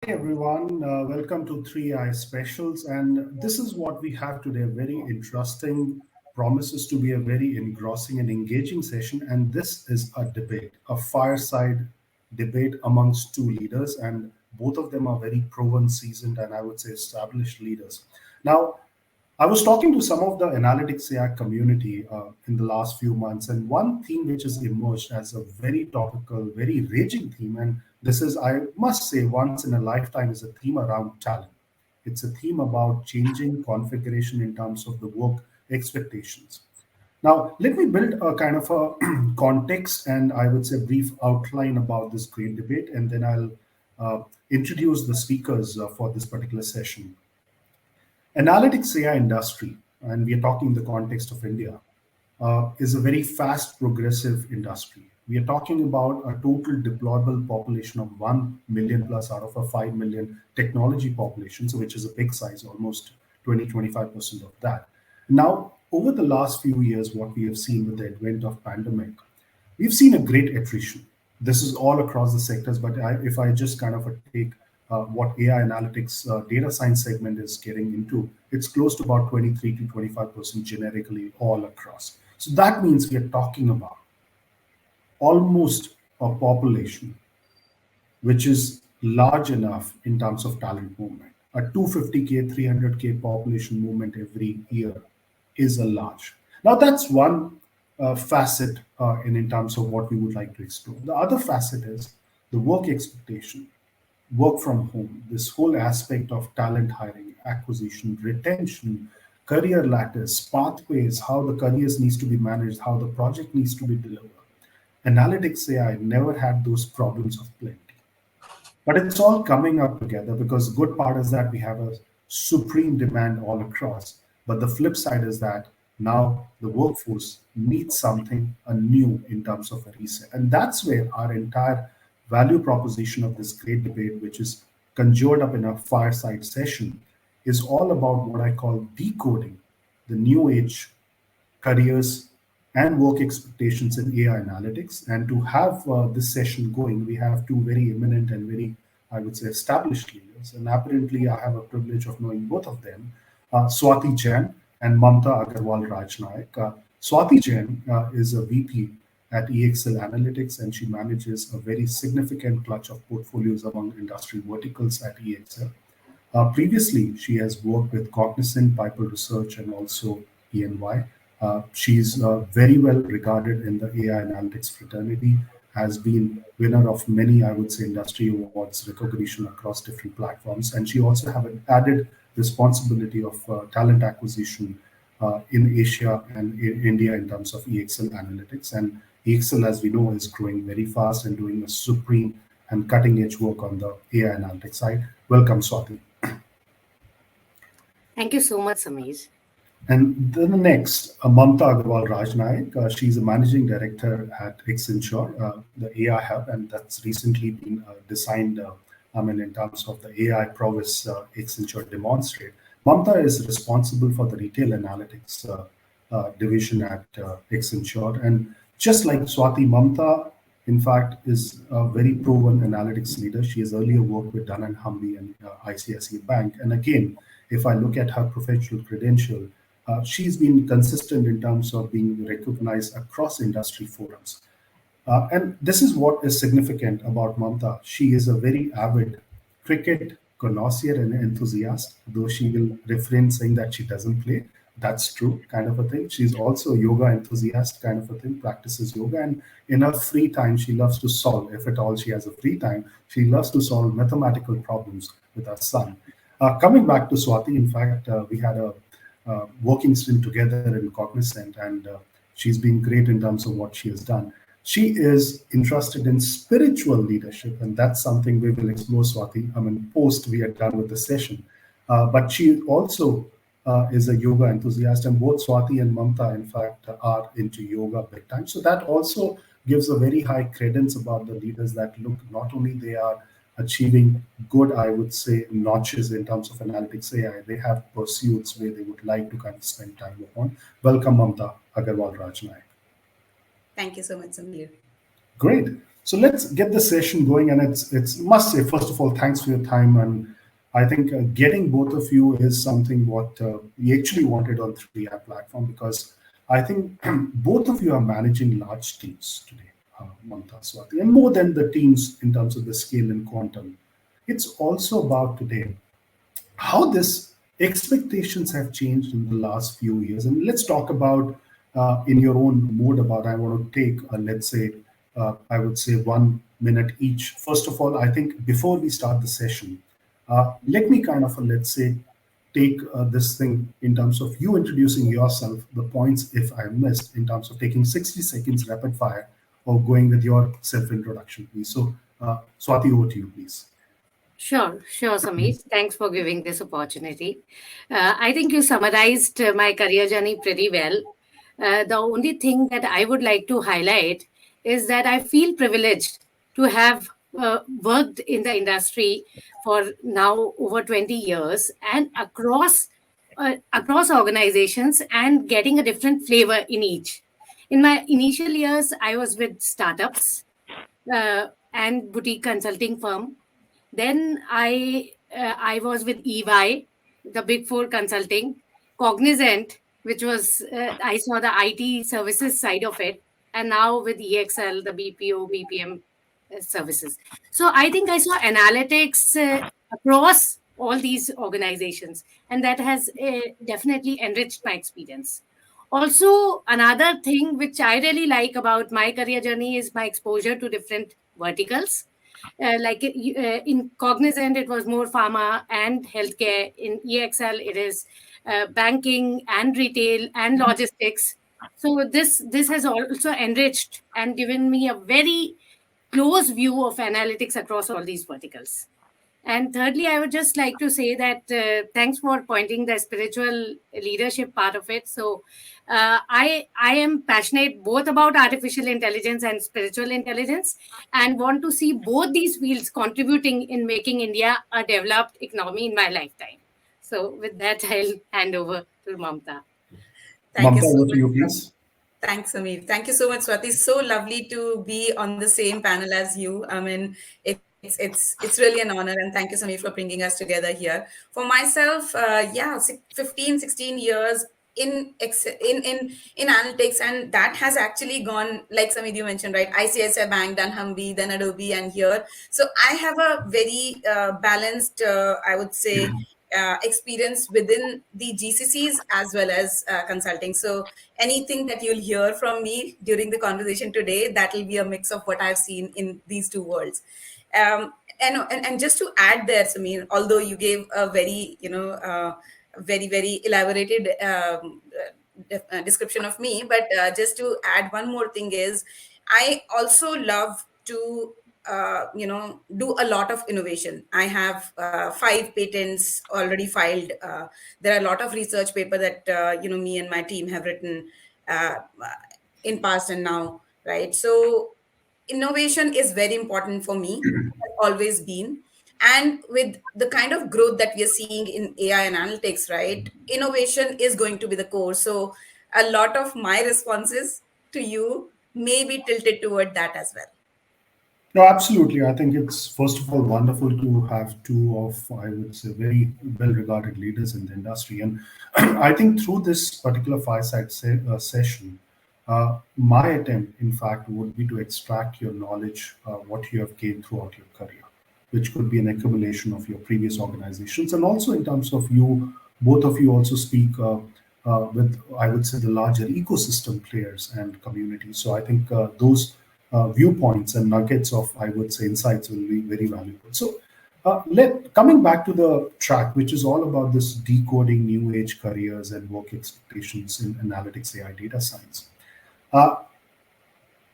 everyone. Welcome to 3i Specials. And this is what we have today. Very interesting, promises to be a very engrossing and engaging session. And this is a debate, a fireside debate amongst two leaders. And both of them are very proven, seasoned, and I would say established leaders. Now, I was talking to some of the analytics AI community in the last few months, and one theme which has emerged as a very topical, very raging theme, and this is, I must say, once in a lifetime, is a theme around talent. It's a theme about changing configuration in terms of the work expectations. Now, let me build a kind of a context and I would say brief outline about this great debate, and then I'll introduce the speakers for this particular session. Analytics AI industry, and we are talking in the context of India, is a very fast progressive industry. We are talking about a total deployable population of 1 million plus out of a 5 million technology population, so which is a big size, almost 20-25% of that. Now, over the last few years, what we have seen with the advent of pandemic, we've seen a great attrition. This is all across the sectors, but if I just kind of take what AI analytics data science segment is getting into, it's close to about 23 to 25% generically all across. So that means we are talking about almost a population which is large enough in terms of talent movement. A 250K, 300K population movement every year is a large. Now that's one facet in terms of what we would like to explore. The other facet is the work expectation, work from home, this whole aspect of talent hiring, acquisition, retention, career ladders, pathways, how the careers needs to be managed, how the project needs to be delivered. Analytics AI never had those problems of plenty. But it's all coming up together because good part is that we have a supreme demand all across. But the flip side is that now the workforce needs something new in terms of a reset. And that's where our entire value proposition of this great debate, which is conjured up in a fireside session, is all about what I call decoding the new age careers and work expectations in AI analytics. And to have this session going, we have two very eminent and very, I would say, established leaders. And apparently, I have a privilege of knowing both of them, Swati Jain and Mamta Aggarwal Rajnayak. Swati Jain is a VP at 𝐒𝐏𝐄𝐈 Analytics, and she manages a very significant clutch of portfolios among industry verticals at 𝐒𝐏𝐄𝐈. Previously, she has worked with Cognizant, Piper Research, and also EY. She's very well regarded in the AI analytics fraternity, has been winner of many, I would say, industry awards, recognition across different platforms, and she also have an added responsibility of talent acquisition in Asia and in India in terms of 𝐒𝐏𝐄𝐈 Analytics. And 𝐒𝐏𝐄𝐈, as we know, is growing very fast and doing a supreme and cutting edge work on the AI analytics side. Welcome, Swati. Thank you so much, Sameer. And then the next, Mamta Aggarwal Rajnayak. She's a managing director at Accenture, the AI hub, and that's recently been designed, in terms of the AI prowess Accenture demonstrate. Mamta is responsible for the retail analytics division at Accenture. And just like Swati, Mamta, in fact, is a very proven analytics leader. She has earlier worked with Dhanrajani and ICICI Bank. And again, if I look at her professional credential, she's been consistent in terms of being recognized across industry forums. And this is what is significant about Mamta. She is a very avid cricket connoisseur and enthusiast, though she will refrain saying that she doesn't play. That's true, kind of a thing. She's also a yoga enthusiast, kind of a thing, practices yoga. And in her free time, she loves to solve, if at all she has a free time, she loves to solve mathematical problems with her son. Coming back to Swati, in fact, we had a working stint together in Cognizant, and she's been great in terms of what she has done. She is interested in spiritual leadership, and that's something we will explore, Swati. Post we are done with the session. But she also is a yoga enthusiast, and both Swati and Mamta, in fact, are into yoga big time. So that also gives a very high credence about the leaders that look, not only they are achieving good, I would say, notches in terms of analytics AI, they have pursuits where they would like to kind of spend time upon. Welcome, Mamta Aggarwal Rajnayak. Thank you so much, Sameer. Great. So let's get the session going. And it's must say, first of all, thanks for your time. And I think getting both of you is something what we actually wanted on 3i platform, because I think both of you are managing large teams today, Mamta, Swati, and more than the teams in terms of the scale and quantum. It's also about today how this expectations have changed in the last few years. And let's talk about in your own mode about, I want to take, let's say, I would say 1 minute each. First of all, I think before we start the session, let me kind of, let's say, take this thing in terms of you introducing yourself, the points if I missed, in terms of taking 60 seconds rapid fire or going with your self introduction, please. So, Swati, over to you, please. Sure, Samir. Thanks for giving this opportunity. I think you summarized my career journey pretty well. The only thing that I would like to highlight is that I feel privileged to have worked in the industry for now over 20 years and across organizations and getting a different flavor in each. In my initial years, I was with startups and boutique consulting firm. Then I was with EY, the Big Four consulting, Cognizant, which was I saw the IT services side of it, and now with EXL, the BPO BPM services. So I think I saw analytics across all these organizations, and that has definitely enriched my experience. Also, another thing which I really like about my career journey is my exposure to different verticals. In Cognizant, it was more pharma and healthcare. In EXL, it is banking and retail and logistics. So this has also enriched and given me a very close view of analytics across all these verticals. And thirdly, I would just like to say that thanks for pointing the spiritual leadership part of it. So I am passionate both about artificial intelligence and spiritual intelligence, and want to see both these fields contributing in making India a developed economy in my lifetime. So with that, I'll hand over to Mamta. Thank you Mamta, so over to much. you, please. Thanks, Amir. Thank you so much, Swati. So lovely to be on the same panel as you. I mean, it's really an honor, and thank you, Samir, for bringing us together here. For myself, 15, 16 years in analytics, and that has actually gone, like Samir you mentioned, right? ICICI Bank, then Humvee, then Adobe, and here. So I have a very balanced, I would say, experience within the GCCs as well as consulting. So anything that you'll hear from me during the conversation today, that will be a mix of what I've seen in these two worlds. And just to add there, Samir, although you gave a very, very elaborated description of me, but just to add one more thing is, I also love to do a lot of innovation. I have 5 patents already filed. There are a lot of research paper that me and my team have written uh, in past and now, right? So innovation is very important for me, has always been. And with the kind of growth that we are seeing in AI and analytics, right, innovation is going to be the core. So a lot of my responses to you may be tilted toward that as well. No, absolutely. I think it's, first of all, wonderful to have two of, I would say, very well-regarded leaders in the industry. And I think through this particular fireside session, my attempt, in fact, would be to extract your knowledge, what you have gained throughout your career, which could be an accumulation of your previous organizations. And also in terms of you, both of you also speak with, I would say, the larger ecosystem players and communities. So I think those viewpoints and nuggets of, I would say, insights will be very valuable. So coming back to the track, which is all about this decoding new age careers and work expectations in analytics, AI, data science. Uh,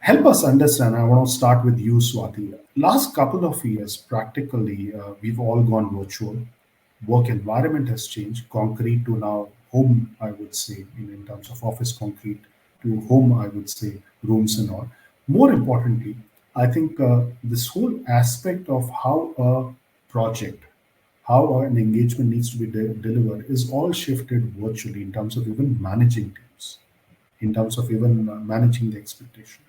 Help us understand. I want to start with you, Swati. Last couple of years, practically, we've all gone virtual. Work environment has changed, concrete to now home, I would say, in terms of office concrete to home, I would say, rooms and all. More importantly, I think this whole aspect of how a project, how an engagement needs to be delivered is all shifted virtually in terms of even managing teams, in terms of even managing the expectation.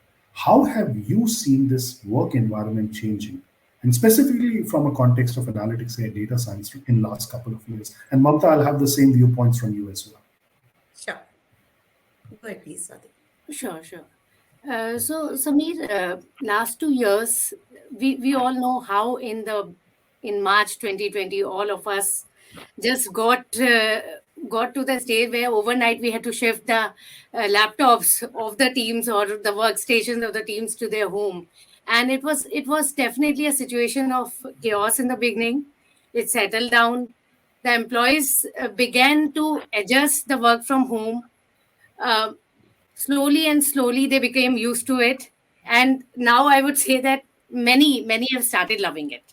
How have you seen this work environment changing? And specifically from a context of analytics and data science in last couple of years. And Mamta, I'll have the same viewpoints from you as well. Sure. Go ahead, please, Swati. Sure. So Sameer, last 2 years, we all know how in March 2020, all of us just got to the stage where overnight we had to shift the laptops of the teams or the workstations of the teams to their home, and it was definitely a situation of chaos in the beginning. It settled down. The employees began to adjust the work from home. Uh, Slowly and slowly they became used to it, and now I would say that many have started loving it.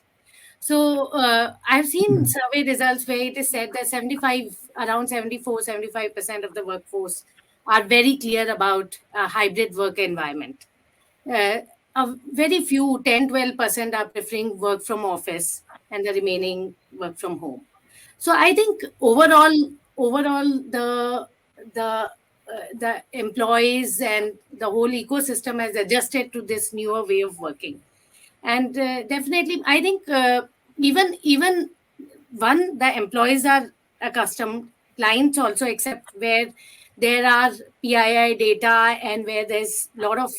So I've seen survey results where it is said that around 74-75% of the workforce are very clear about a hybrid work environment. uh, a very few 10-12% are preferring work from office, and the remaining work from home. So I think overall the employees and the whole ecosystem has adjusted to this newer way of working. And definitely I think even one, the employees are accustomed, clients also accept, where there are PII data and where there's a lot of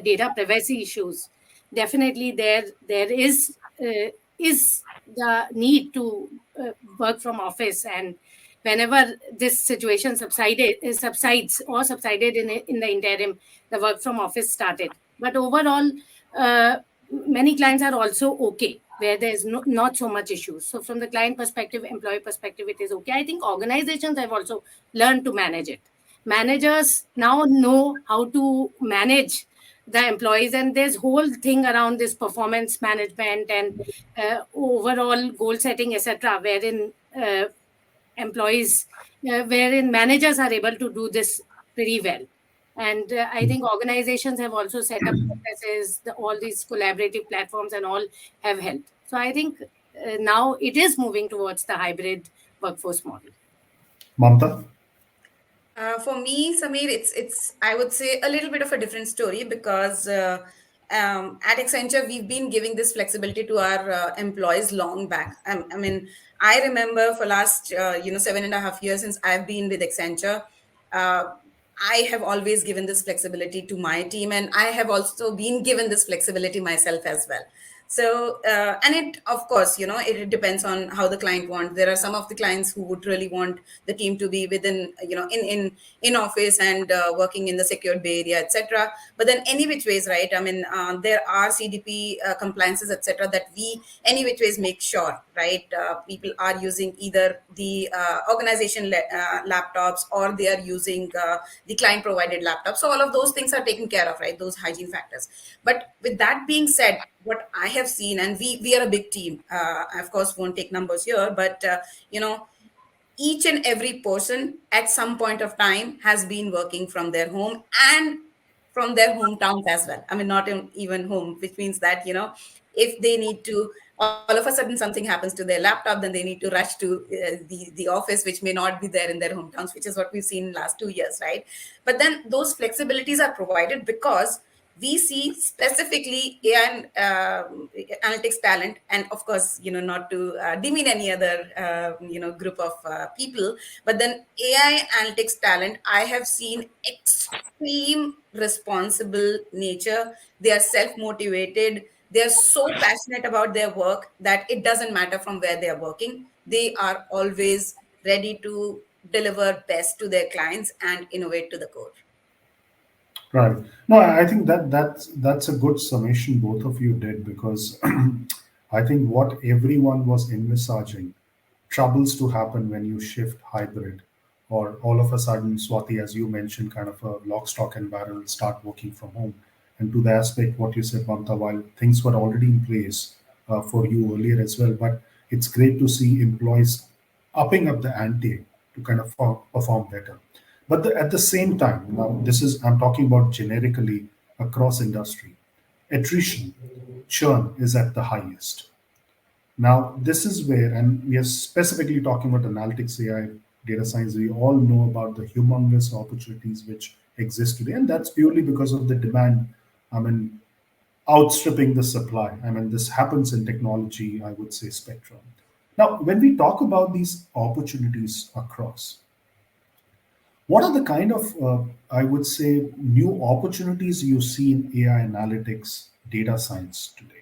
data privacy issues. Definitely there is the need to work from office, and whenever this situation subsided in the interim, the work from office started. But overall, uh, many clients are also okay where there's not so much issues. So from the client perspective, employee perspective, it is okay. I think organizations have also learned to manage it. Managers now know how to manage the employees, and there's whole thing around this performance management and overall goal setting, etc., wherein managers are able to do this pretty well. And I think organizations have also set up processes, all these collaborative platforms and all have helped. So I think now it is moving towards the hybrid workforce model. Mamta? For me, Sameer, it's I would say a little bit of a different story because at Accenture we've been giving this flexibility to our employees long back. I mean, I remember for last 7.5 years since I've been with Accenture. Uh, I have always given this flexibility to my team, and I have also been given this flexibility myself as well. So, and it, of course, it depends on how the client wants. There are some of the clients who would really want the team to be within, in office and working in the secured Bay Area, etc. But then, any which ways, right? I mean, there are CDP compliances, etc. That we any which ways make sure, right? People are using either the organization laptops, or they are using the client provided laptops. So all of those things are taken care of, right? Those hygiene factors. But with that being said, what I have seen, and we are a big team. I, of course, won't take numbers here, but each and every person at some point of time has been working from their home and from their hometowns as well. I mean, not even home, which means that if they need to, all of a sudden something happens to their laptop, then they need to rush to the office, which may not be there in their hometowns, which is what we've seen in the last 2 years, right? But then those flexibilities are provided because we see specifically AI and analytics talent, and of course, not to demean any other, group of people, but then AI analytics talent, I have seen extreme responsible nature. They are self-motivated. They are so passionate about their work that it doesn't matter from where they are working. They are always ready to deliver best to their clients and innovate to the core. Right. No, I think that's a good summation both of you did, because I think what everyone was envisaging, troubles to happen when you shift hybrid, or all of a sudden, Swati, as you mentioned, kind of a lock, stock, and barrel start working from home. And to the aspect what you said, Mamta, while things were already in place for you earlier as well, but it's great to see employees upping up the ante to kind of perform better. But at the same time, now this is, I'm talking about generically across industry, attrition, churn is at the highest. Now, this is where, and we are specifically talking about analytics, AI, data science. We all know about the humongous opportunities which exist today, and that's purely because of the demand I mean, outstripping the supply. I mean, this happens in technology, I would say, spectrum. Now, when we talk about these opportunities across, what are the kind of, I would say, new opportunities you see in AI analytics, data science today?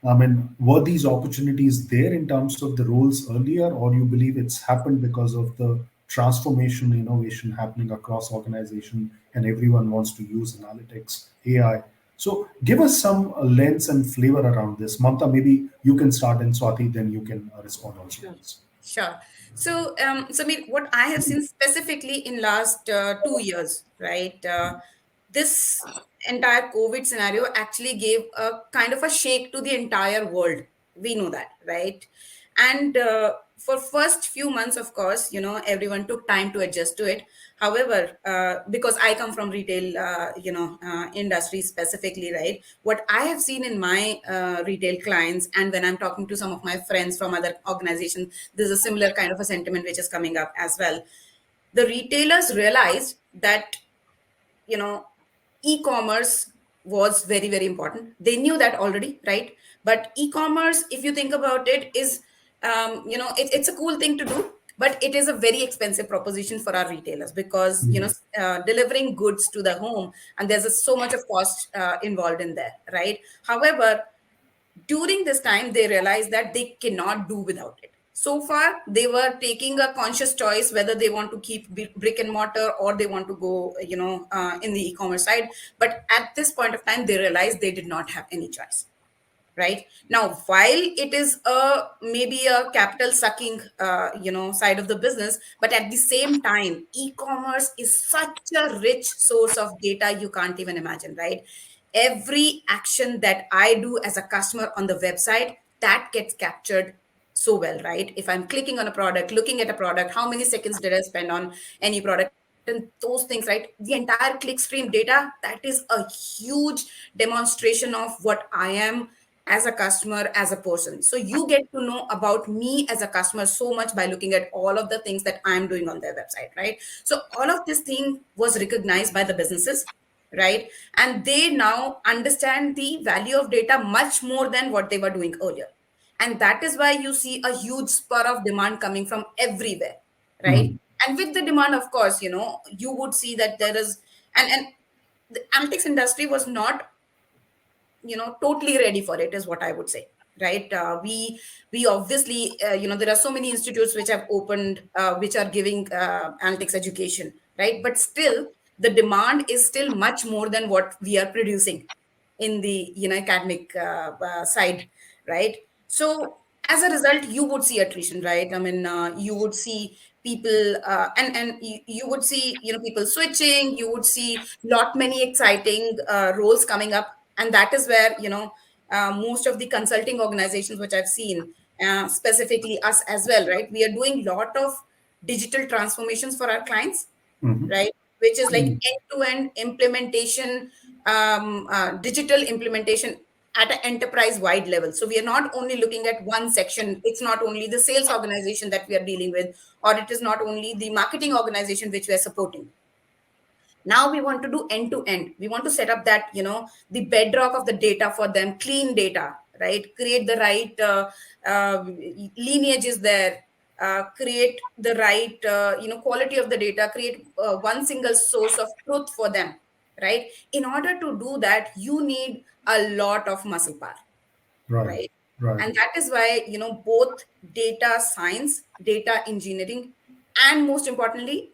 I mean, were these opportunities there in terms of the roles earlier, or you believe it's happened because of the transformation, innovation happening across organization, and everyone wants to use analytics, AI? So, give us some lens and flavor around this. Mamta, maybe you can start, and Swati, then you can respond also, Sure. please. Sure. So, Samir, what I have seen specifically in last 2 years, right? This entire COVID scenario actually gave a kind of a shake to the entire world. We know that, right? And for first few months, of course, everyone took time to adjust to it. However, because I come from retail, industry specifically, right? What I have seen in my retail clients, and when I'm talking to some of my friends from other organizations, there's a similar kind of a sentiment which is coming up as well. The retailers realized that you know e-commerce was very very important. They knew that already, right? But e-commerce, if you think about it, is it's a cool thing to do, but it is a very expensive proposition for our retailers because delivering goods to the home, and there's so much of cost involved in there, right? However, during this time they realized that they cannot do without it. So far they were taking a conscious choice whether they want to keep brick and mortar or they want to go in the e-commerce side. But at this point of time they realized they did not have any choice, right? Now, while it is a maybe a capital sucking side of the business, but at the same time e-commerce is such a rich source of data you can't even imagine, right? Every action that I do as a customer on the website, that gets captured so well, right? If I'm clicking on a product, looking at a product, how many seconds did I spend on any product, and those things, right? The entire clickstream data, that is a huge demonstration of what I am as a customer, as a person. So you get to know about me as a customer so much by looking at all of the things that I'm doing on their website, right? So all of this thing was recognized by the businesses, right? And they now understand the value of data much more than what they were doing earlier. And that is why you see a huge spur of demand coming from everywhere, right? Mhm. And with the demand, of course, you would see that there is, and the analytics industry was not totally ready for it, is what I would say, right? We obviously there are so many institutes which have opened, which are giving analytics education, right? But still the demand is still much more than what we are producing in the academic side, right? So as a result you would see attrition, right? I mean, you would see people and you would see people switching. You would see lot many exciting roles coming up, and that is where most of the consulting organizations which I've seen, specifically us as well, right? We are doing lot of digital transformations for our clients, Mhm. right? Which is like end-to-end implementation, digital implementation at an enterprise-wide level. So we are not only looking at one section. It's not only the sales organization that we are dealing with, or it is not only the marketing organization which we are supporting. Now we want to do end to end. We want to set up that the bedrock of the data for them, clean data, right? Create the right lineages there, create the right quality of the data, create one single source of truth for them, right? In order to do that you need a lot of muscle power, Right, right? right. And that is why both data science, data engineering, and most importantly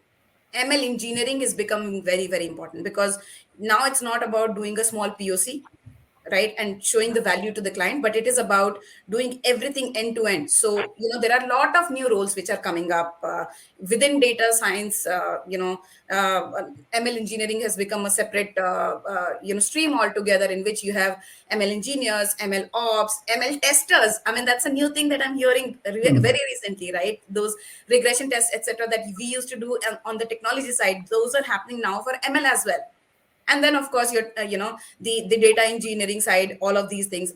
ML engineering is becoming very very important, because now it's not about doing a small POC, right, and showing the value to the client, but it is about doing everything end to end. So there are a lot of new roles which are coming up within data science. ML engineering has become a separate stream altogether, in which you have ML engineers, ML ops, ML testers. I mean, that's a new thing that I'm hearing Mhm. very recently, right? Those regression tests, etc., that we used to do on the technology side, those are happening now for ML as well. And then of course you're the data engineering side, all of these things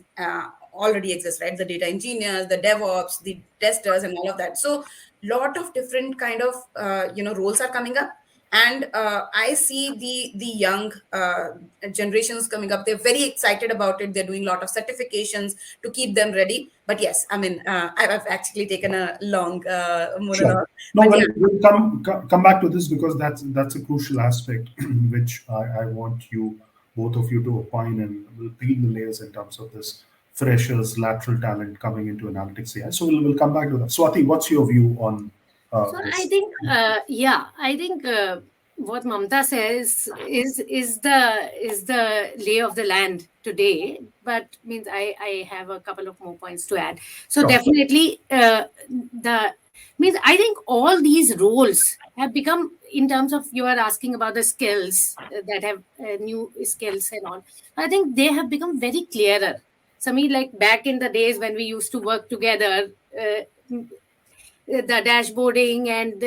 already exist, right? The data engineers, the DevOps, the testers, and all of that. So lot of different kind of roles are coming up. And I see the young generations coming up. They're very excited about it. They're doing a lot of certifications to keep them ready. But yes, I mean, I've actually taken a long monologue. Sure. No, But well, yeah, we'll come back to this because that's a crucial aspect which I want you, both of you, to opine, and we'll peel the layers in terms of this freshers, lateral talent coming into analytics AI. So we'll come back to that. Swati, what's your view on So I this? think, I think what Mamta says is the lay of the land today. But means I have a couple of more points to add. So Sure. definitely, the means I think all these roles have become, in terms of you are asking about the skills that have new skills and all. I think they have become very clearer. So me, like back in the days when we used to work together. The dashboarding and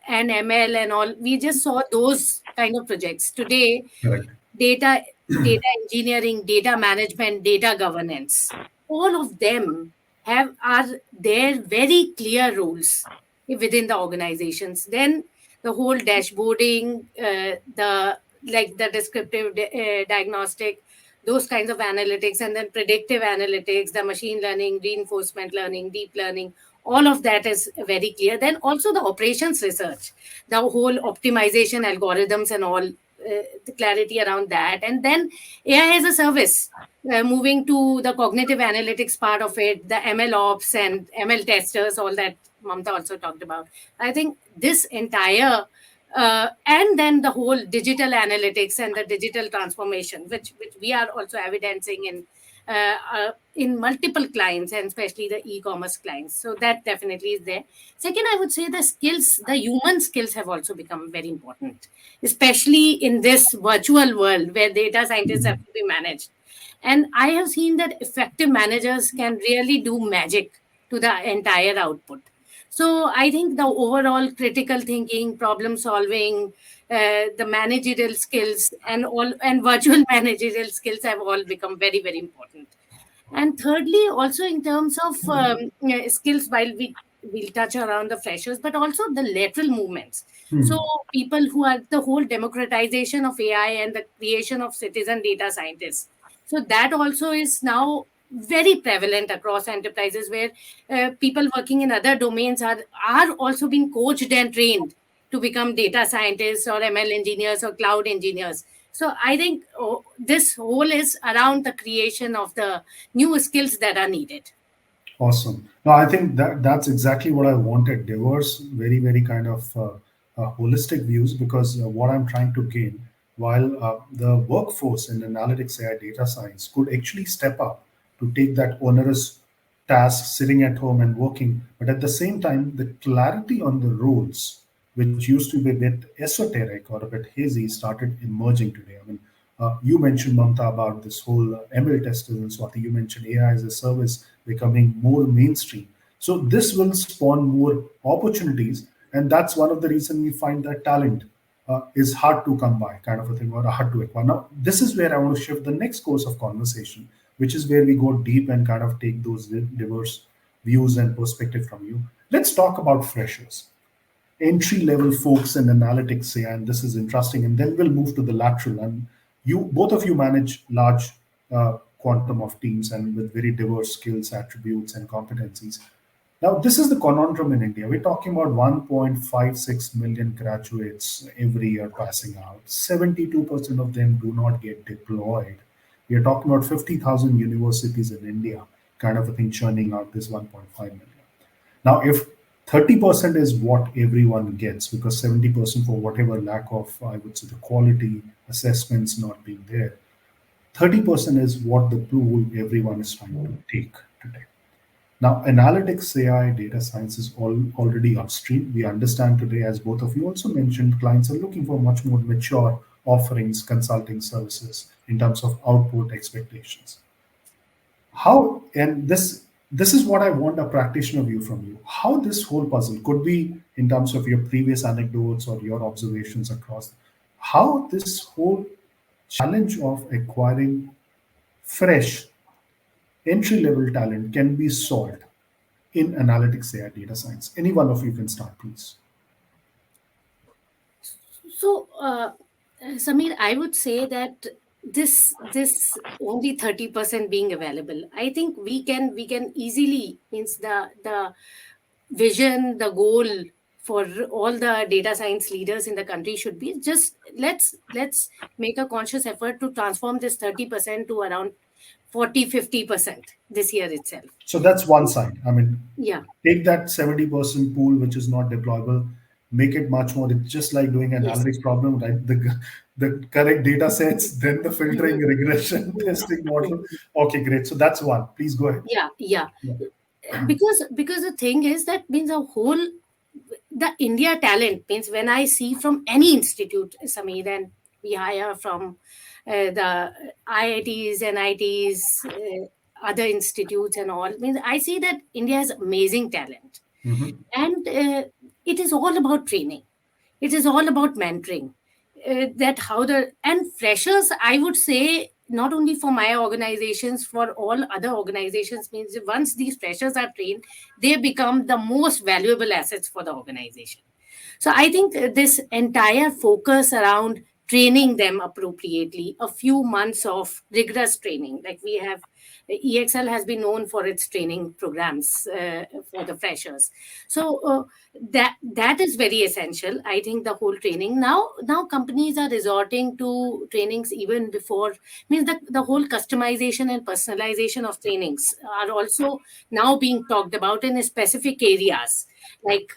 ML and all. We just saw those kind of projects. Today, Correct. data engineering, data management, data governance, all of them are their very clear roles within the organizations. Then the whole dashboarding, the descriptive diagnostic, those kinds of analytics, and then predictive analytics, the machine learning, reinforcement learning, deep learning, all of that is very clear. Then also the operations research, the whole optimization algorithms and all, the clarity around that. And then AI as a service, moving to the cognitive analytics part of it, the ML ops and ML testers, all that Mamta also talked about. I think this entire and then the whole digital analytics and the digital transformation, which we are also evidencing in multiple clients, and especially the e-commerce clients. So that definitely is there. Second, I would say the skills, the human skills have also become very important, especially in this virtual world where data scientists have to be managed. And I have seen that effective managers can really do magic to the entire output. So I think the overall critical thinking, problem solving, the managerial skills, and virtual managerial skills have all become very, very important. And thirdly, also in terms of skills, while we'll touch around the freshers, but also the lateral movements. So people who are the whole democratization of AI and the creation of citizen data scientists. So that also is now very prevalent across enterprises, where people working in other domains are also being coached and trained to become data scientists or ML engineers or cloud engineers. So I think this whole is around the creation of the new skills that are needed. Awesome. No, I think that's exactly what I wanted. Diverse, very, very kind of holistic views, because what I'm trying to gain, while the workforce in analytics, AI, data science could actually step up to take that onerous task sitting at home and working, but at the same time, the clarity on the roles, which used to be a bit esoteric or a bit hazy, started emerging today. I mean, you mentioned, Mamta, about this whole ML testers, and Swati, you mentioned AI as a service becoming more mainstream. So this will spawn more opportunities, and that's one of the reasons we find that talent is hard to come by, kind of a thing, or hard to acquire. Now, this is where I want to shift the next course of conversation, which is where we go deep and kind of take those diverse views and perspective from you. Let's talk about freshers, entry level folks in analytics, say, and this is interesting. And then we'll move to the lateral. And you, both of you, manage large quantum of teams and with very diverse skills, attributes, and competencies. Now, this is the conundrum in India. We're talking about 1.56 million graduates every year passing out. 72% of them do not get deployed. We are talking about 50,000 universities in India, kind of a thing, churning out this 1.5 million. Now, if 30% is what everyone gets, because 70% for whatever lack of, I would say, the quality assessments not being there, 30% is what the pool everyone is trying to take today. Now, analytics, AI, data science is already upstream. We understand today, as both of you also mentioned, clients are looking for much more mature offerings, consulting services in terms of output expectations. How, and this is what I want a practitioner view from you. How this whole puzzle could be, in terms of your previous anecdotes or your observations across, how this whole challenge of acquiring fresh entry-level talent can be solved in analytics, AI, data science. Any one of you can start, please. So, Samir, I would say that this only 30% being available, I think we can easily, means the vision, the goal for all the data science leaders in the country should be, just let's make a conscious effort to transform this 30% to around 40-50% this year itself. So that's one side. I mean, Yeah. take that 70% pool which is not deployable, make it much more. It's just like doing an Yes. analytic problem, right? The correct data sets, then the filtering, regression, testing model. Okay, great. So that's one. Please go ahead. Yeah. Yeah. Because the thing is that means the India talent, means when I see from any institute, Samir, and we hire from the IITs, NITs, other institutes and all, means I see that India has amazing talent. Mhm. And it is all about training. It is all about mentoring. That how the and freshers, I would say, not only for my organizations, for all other organizations, means once these freshers are trained, they become the most valuable assets for the organization. So I think this entire focus around training them appropriately, a few months of rigorous training, like we have, EXL has been known for its training programs for the freshers. So that is very essential. I think the whole training now companies are resorting to trainings even before, means the whole customization and personalization of trainings are also now being talked about in specific areas, like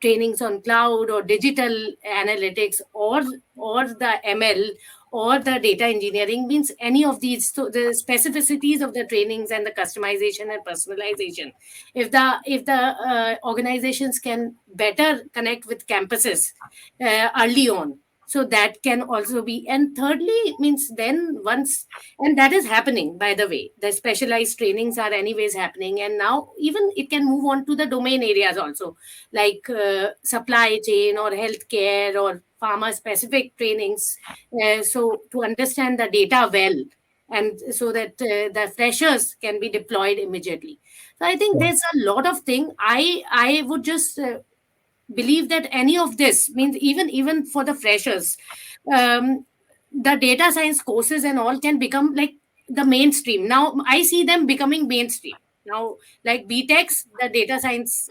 trainings on cloud or digital analytics or the ML or the data engineering, means any of these. So the specificities of the trainings and the customization and personalization, if the organizations can better connect with campuses early on, so that can also be. And thirdly, means then once, and that is happening, by the way, the specialized trainings are anyways happening, and now even it can move on to the domain areas also, like supply chain or healthcare or pharma specific trainings, so to understand the data well, and so that the freshers can be deployed immediately. So I think there's a lot of thing. I would just believe that any of this, means even for the freshers, the data science courses and all can become like the mainstream. Now I see them becoming mainstream now, like BTechs, the data science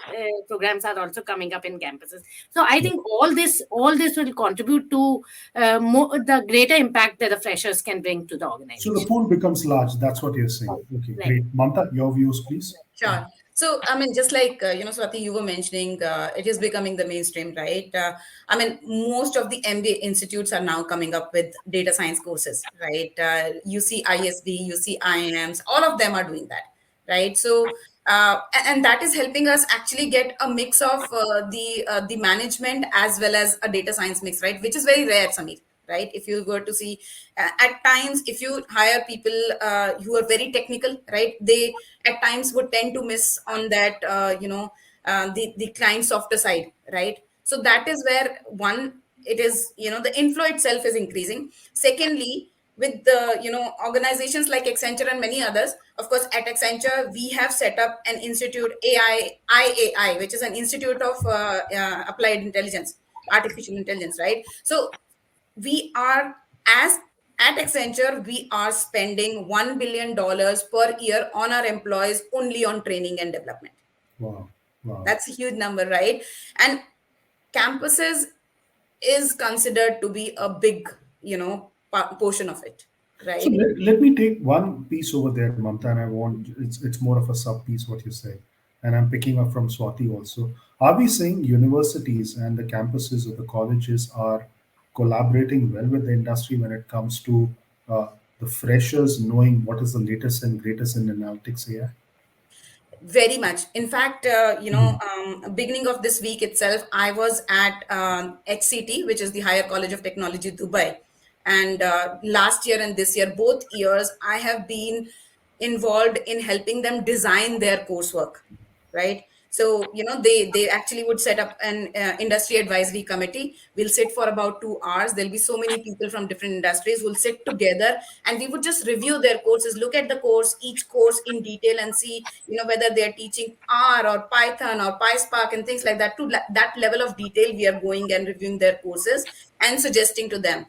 programs are also coming up in campuses. So I think all this will contribute to the greater impact that the freshers can bring to the So organization. the pool becomes large. That's what you're saying. Okay, Right. great. Mamta, your views, please. Sure. So, I mean, just like, Swati, you were mentioning, it is becoming the mainstream, right? I mean, most of the MBA institutes are now coming up with data science courses, right? You see ISB, you see IIMs, all of them are doing that, right? So, and that is helping us actually get a mix of the management as well as a data science mix, right? Which is very rare, Samir, right? If you were to see, at times, if you hire people who are very technical, right, they at times would tend to miss on that, the client softer side, right? So that is where, one, it is, the inflow itself is increasing. Secondly, with the, organizations like Accenture and many others, of course, at Accenture, we have set up an institute, IAI, which is an institute of applied intelligence, artificial intelligence, right? So we are, as at Accenture, we are spending $1 billion per year on our employees only on training and development. Wow. Wow. That's a huge number, right? And campuses is considered to be a big, portion of it, So right? let me take one piece over there, Mamta, and I want it's more of a sub piece what you say, and I'm picking up from Swati also. Are we saying universities and the campuses of the colleges are collaborating well with the industry when it comes to uh, the freshers knowing what is the latest and greatest in analytics AI? Very much. In fact, beginning of this week itself, I was at HCT, which is the Higher College of Technology, Dubai. And last year and this year, both years, I have been involved in helping them design their coursework, right? So, they actually would set up an industry advisory committee. We'll sit for about 2 hours. There'll be so many people from different industries who'll sit together, and we would just review their courses, look at the course, each course in detail, and see, whether they're teaching R or Python or PySpark and things like that. To that level of detail, we are going and reviewing their courses and suggesting to them,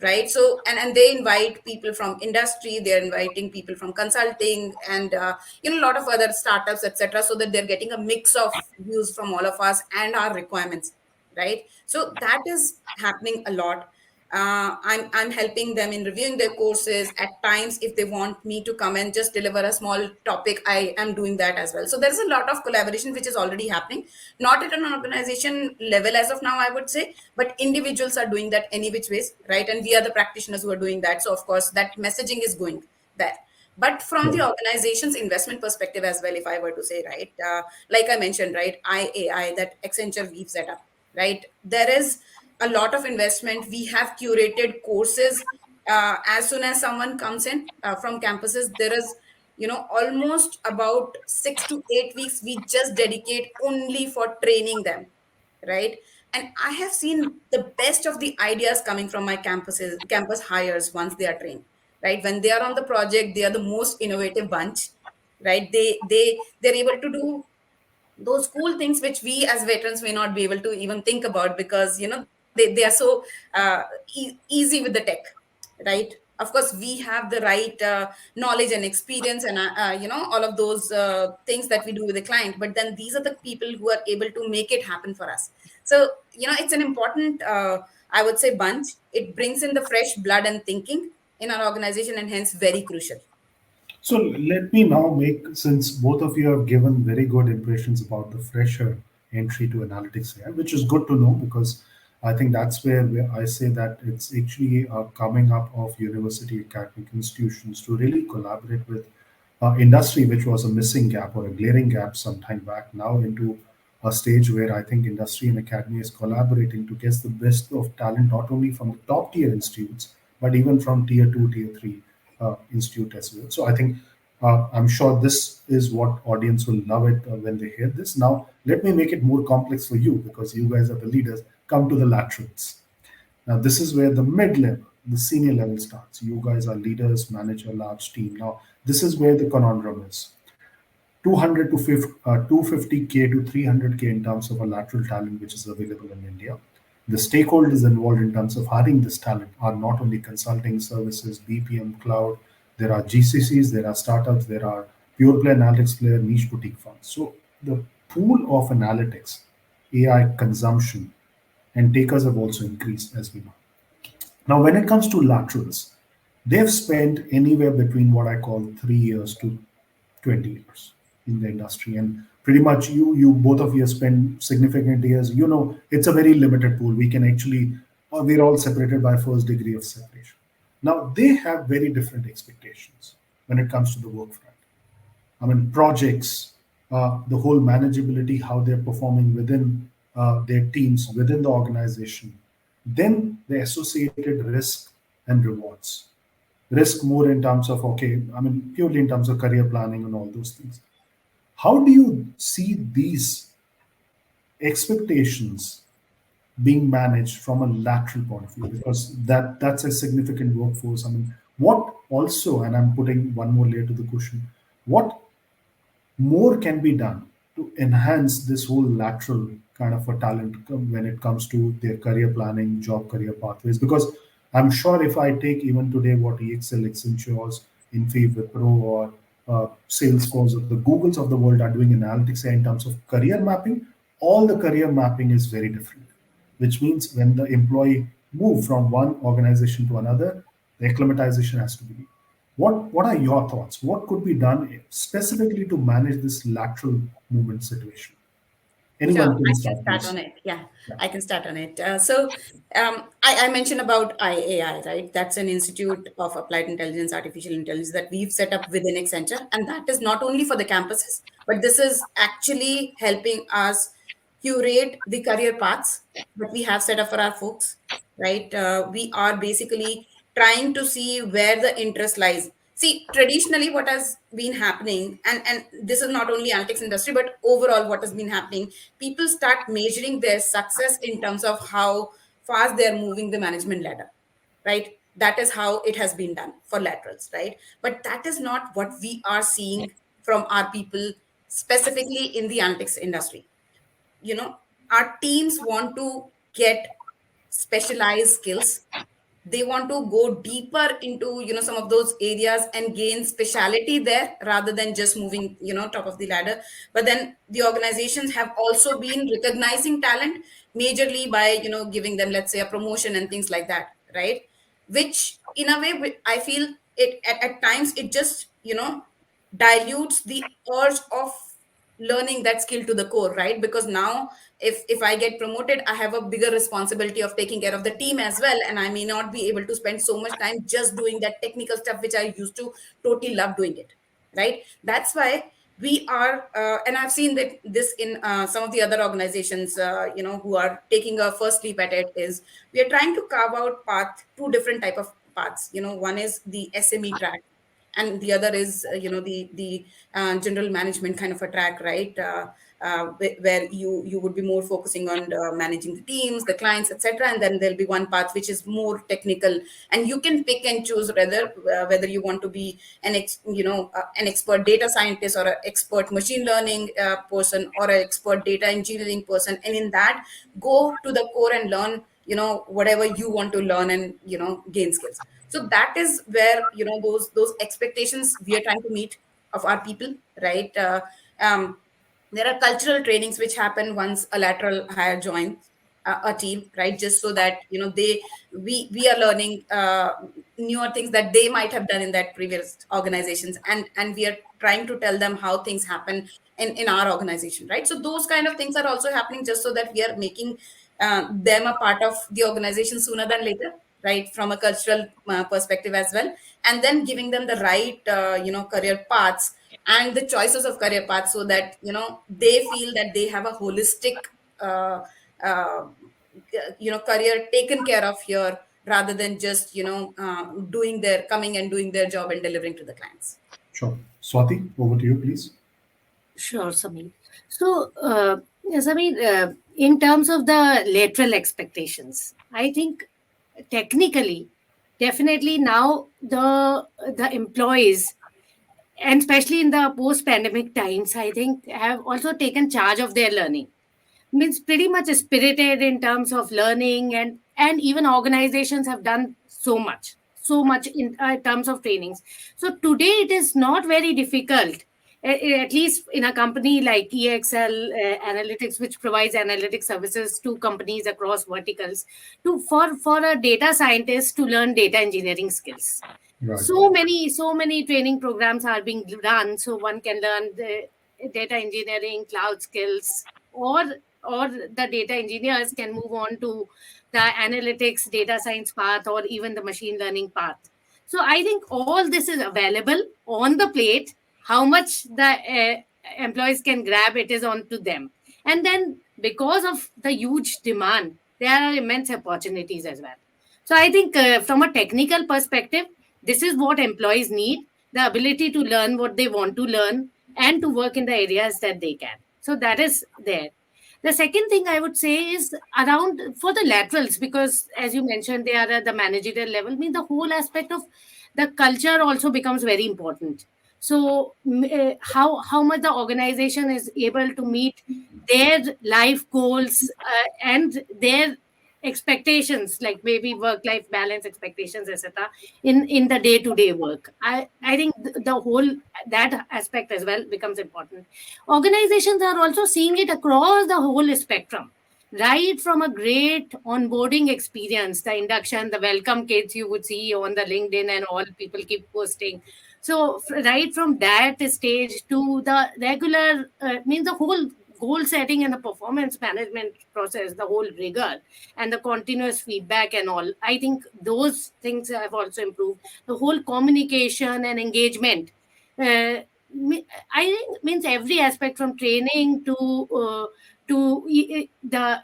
right? So, and they invite people from industry, they're inviting people from consulting, and a lot of other startups, etc., so that they're getting a mix of views from all of us and our requirements, right? So that is happening a lot. I'm helping them in reviewing their courses. At times, if they want me to come and just deliver a small topic, I am doing that as well. So there's a lot of collaboration which is already happening, not at an organization level as of now, I would say, but individuals are doing that any which ways, right? And we are the practitioners who are doing that. So of course, that messaging is going there. But from the organization's investment perspective as well, if I were to say, right, like I mentioned, right, IAI, that Accenture we've set up, right? There is a lot of investment. We have curated courses. As soon as someone comes in from campuses, there is, almost about 6 to 8 weeks we just dedicate only for training them, right? And I have seen the best of the ideas coming from my campus hires once they are trained, right? When they are on the project, they are the most innovative bunch, right? They're able to do those cool things which we as veterans may not be able to even think about, because they are so easy with the tech, right? Of course, we have the right knowledge and experience, and all of those things that we do with the client, but then these are the people who are able to make it happen for us. So it's an important, I would say, bunch. It brings in the fresh blood and thinking in our organization, and hence very crucial. So let me now make, since both of you have given very good impressions about the fresher entry to analytics AI, which is good to know, because I think that's where I say that it's actually coming up of university academic institutions to really collaborate with industry, which was a missing gap or a glaring gap some time back, now into a stage where I think industry and academy is collaborating to get the best of talent, not only from the top tier institutes, but even from tier two, tier three institute as well. So I think I'm sure this is what audience will love it when they hear this. Now, let me make it more complex for you, because you guys are the leaders. Come to the laterals. Now, this is where the mid level, the senior level starts. You guys are leaders, manage a large team. Now, this is where the conundrum is. 200 to 250K to 300K in terms of a lateral talent which is available in India. The stakeholders involved in terms of hiring this talent are not only consulting services, BPM, cloud, there are GCCs, there are startups, there are pure play analytics player, niche boutique funds. So the pool of analytics, AI consumption, and takers have also increased, as we know. Now, when it comes to laterals, they've spent anywhere between what I call 3 years to 20 years in the industry, and pretty much you both of you spend significant years. It's a very limited pool. We can actually, we're all separated by first degree of separation. Now they have very different expectations when it comes to the work front. I mean, projects, the whole manageability, how they're performing within their teams, within the organization, then the associated risk and rewards. Risk more in terms of, okay, I mean, purely in terms of career planning and all those things. How do you see these expectations being managed from a lateral point of view? Because that's a significant workforce. I mean, what also, and I'm putting one more layer to the question, what more can be done to enhance this whole lateral kind of a talent when it comes to their career planning, job career pathways? Because I'm sure if I take even today what EXL, Accenture, Infi, Wipro, or Salesforce, or the Googles of the world are doing analytics in terms of career mapping, all the career mapping is very different, which means when the employee move from one organization to another, the acclimatization has to be. What are your thoughts? What could be done specifically to manage this lateral movement situation? Sure, Anyone can I can start, start please. on it. Yeah, Yeah. I can start on it. I mentioned about IAI, right? That's an Institute of Applied Intelligence, Artificial Intelligence that we've set up within Accenture. And that is not only for the campuses, but this is actually helping us curate the career paths that we have set up for our folks, right? We are basically trying to see where the interest lies. See, traditionally, what has been happening, and this is not only analytics industry, but overall, what has been happening, people start measuring their success in terms of how fast they are moving the management ladder, right? That is how it has been done for laterals, right? But that is not what we are seeing from our people, specifically in the analytics industry. You know, our teams want to get specialized skills. They want to go deeper into, some of those areas and gain speciality there rather than just moving, top of the ladder. But then the organizations have also been recognizing talent majorly by, giving them, let's say, a promotion and things like that, right? Which in a way, I feel it at times it just, dilutes the urge of learning that skill to the core, right? Because now if I get promoted, I have a bigger responsibility of taking care of the team as well, and I may not be able to spend so much time just doing that technical stuff which I used to totally love doing it, right? That's why we are and I've seen that this in some of the other organizations, who are taking a first leap at it, is we are trying to carve out path, two different type of paths. One is the SME track, and the other is the general management kind of a track, right? Where you would be more focusing on managing the teams, the clients, etc. And then there'll be one path which is more technical, and you can pick and choose whether you want to be an expert data scientist, or an expert machine learning person, or an expert data engineering person, and in that go to the core and learn whatever you want to learn, and gain skills. So that is where those expectations we are trying to meet of our people, right? Um, there are cultural trainings which happen once a lateral hire joins a team, right? Just so that we are learning newer things that they might have done in that previous organizations, and we are trying to tell them how things happen in our organization, right? So those kind of things are also happening, just so that we are making them a part of the organization sooner than later, right? From a cultural perspective as well, and then giving them the right career paths and the choices of career paths, so that they feel that they have a holistic uh, uh, career taken care of here, rather than just doing their coming and doing their job and delivering to the clients. Sure. Swati, over to you, please. Sure, Sameer. So, Sameer, in terms of the lateral expectations, I think technically, definitely now the employees, and especially in the post-pandemic times, I think have also taken charge of their learning. Means pretty much spirited in terms of learning, and even organizations have done so much in terms of trainings. So today it is not very difficult, at least in a company like EXL Analytics, which provides analytic services to companies across verticals, to for a data scientist to learn data engineering skills. Right. So many training programs are being run, so one can learn the data engineering, cloud skills, or the data engineers can move on to the analytics, data science path, or even the machine learning path. So I think all this is available on the plate. How much the employees can grab, it is on to them. And then because of the huge demand, there are immense opportunities as well. So I think from a technical perspective, this is what employees need: the ability to learn what they want to learn and to work in the areas that they can. So that is there. The second thing I would say is around for the laterals, because as you mentioned, they are at the managerial level. I mean, the whole aspect of the culture also becomes very important. So, how much the organization is able to meet their life goals and their expectations, like maybe work life balance expectations, etc., in the day to day work. I think the whole that aspect as well becomes important. Organizations are also seeing it across the whole spectrum, right from a great onboarding experience, the induction, the welcome kits you would see on the LinkedIn and all people keep posting. So right from that stage to the regular, means the whole goal setting and the performance management process, the whole rigor and the continuous feedback and all. I think those things have also improved. The whole communication and engagement. I think means every aspect from training to the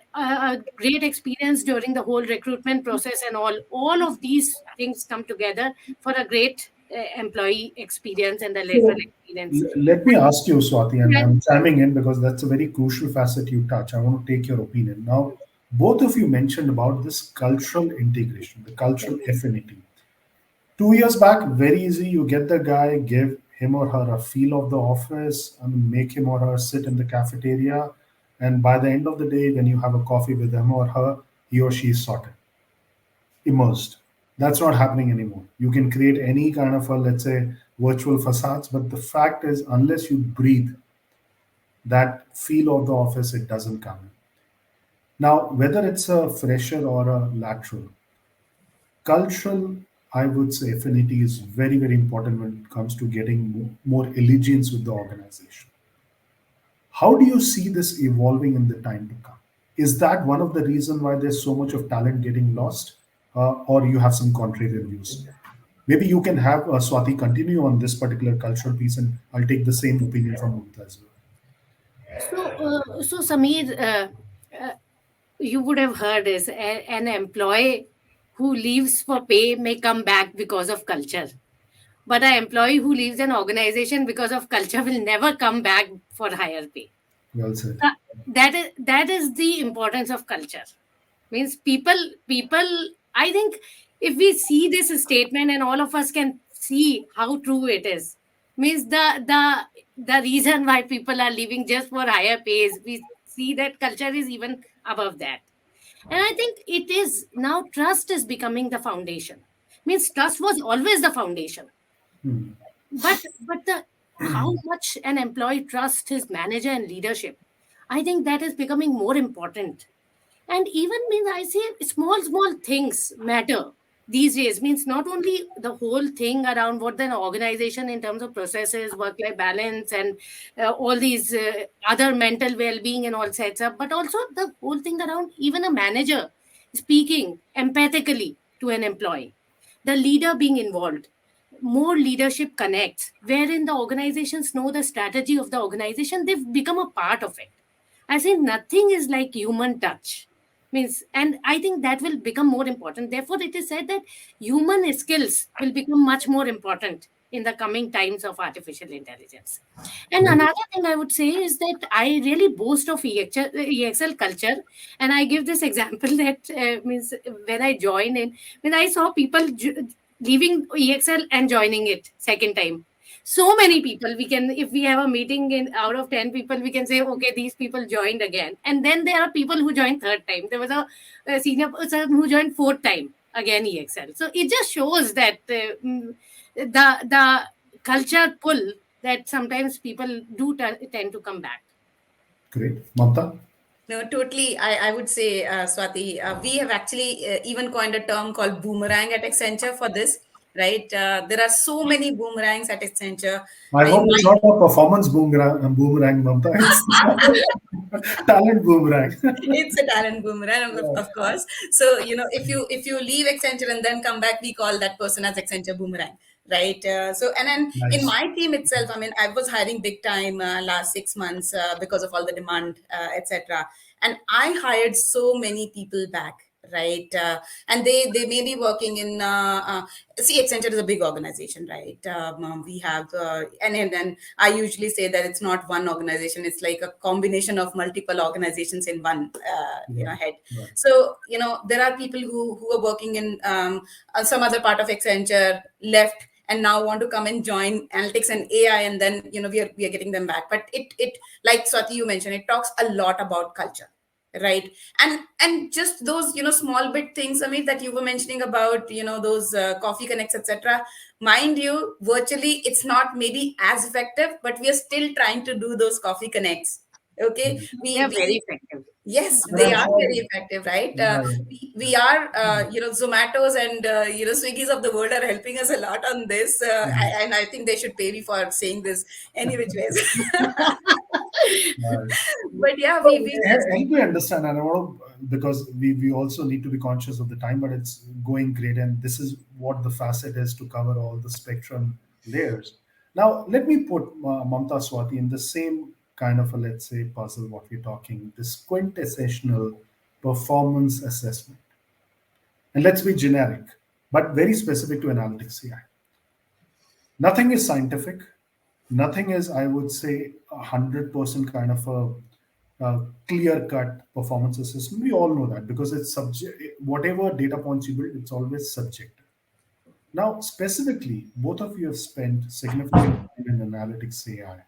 great experience during the whole recruitment process and all of these things come together for a great employee experience and the So, lateral experience. let me ask you, Swati, and Yeah. I'm chiming in because that's a very crucial facet you touch. I want to take your opinion. Now, both of you mentioned about this cultural integration, the cultural affinity. 2 years back, very easy. You get the guy, give him or her a feel of the office, I mean, make him or her sit in the cafeteria. And by the end of the day, when you have a coffee with him or her, he or she is sorted, immersed. That's not happening anymore. You can create any kind of a, let's say, virtual facades, but the fact is, unless you breathe that feel of the office, it doesn't come in. Now, whether it's a fresher or a lateral, cultural, I would say, affinity is very, very important when it comes to getting more allegiance with the organization. How do you see this evolving in the time to come? Is that one of the reasons why there's so much of talent getting lost, or you have some contrary views? Maybe you can have Swati continue on this particular cultural piece, and I'll take the same opinion from Mamta as well. So Sameer, uh, you would have heard is an employee who leaves for pay may come back because of culture, but an employee who leaves an organization because of culture will never come back for higher pay. Well said. That is the importance of culture. Means people. I think if we see this statement and all of us can see how true it is, means the reason why people are leaving just for higher pays, we see that culture is even above that. And I think it is now trust is becoming the foundation. Means trust was always the foundation, Hmm. but the how much an employee trusts his manager and leadership, I think that is becoming more important. And even means I say small things matter these days. Means not only the whole thing around what an organization in terms of processes, work life balance, and all these other mental well-being and all sets up, but also the whole thing around even a manager speaking empathically to an employee, the leader being involved. More leadership connects, wherein the organizations know the strategy of the organization, they've become a part of it. I say nothing is like human touch. Means, and I think that will become more important. Therefore, it is said that human skills will become much more important in the coming times of artificial intelligence. And Great. another thing I would say is that I really boast of EXL culture, and I give this example that means when I joined in, when I saw people leaving EXL and joining it second time, so many people, we can, if we have a meeting in out of 10 people, we can say okay, these people joined again. And then there are people who joined third time. There was a senior person who joined fourth time again EXL. So it just shows that the culture pull, that sometimes people do tend to come back. Great. Mamta? No, totally. I would say, Swati, we have actually even coined a term called boomerang at Accenture for this, right? There are so many boomerangs at Accenture. I In hope my it's not a performance boomerang, Mamta. It's talent boomerang. it's a talent boomerang, of course. So if you leave Accenture and then come back, we call that person as Accenture boomerang, right? So and then in Nice. my team itself, I mean, I was hiring big time last 6 months because of all the demand, etc. And I hired so many people back, right? And they may be working in see, Accenture is a big organization, right? We have and I usually say that it's not one organization, it's like a combination of multiple organizations in one Right. head. Right. So there are people who are working in some other part of Accenture, left, and now want to come and join analytics and AI, and then we are getting them back. But it like Swati, you mentioned, it talks a lot about culture, right? And just those small bit things, Amit, that you were mentioning about those coffee connects, etc. Mind you, virtually it's not maybe as effective, but we are still trying to do those coffee connects. Okay, They we are very we effective. yes, And they I'm are sure. very effective, right? Right. We are Zomatos and Swiggy's of the world are helping us a lot on this, and I think they should pay me for saying this any which ways. Right. But yeah, So, we just help me understand, and I want to, because we also need to be conscious of the time, but it's going great, and this is what the facet is to cover all the spectrum layers. Now, let me put Mamta, Swati in the same kind of a, let's say, puzzle, what we're talking, this quintessential performance assessment. And let's be generic, but very specific to analytics AI. Nothing is scientific. Nothing is, I would say, 100% kind of a clear-cut performance assessment. We all know that because it's subject. Whatever data points you build, it's always subjective. Now, specifically, both of you have spent significant time in analytics AI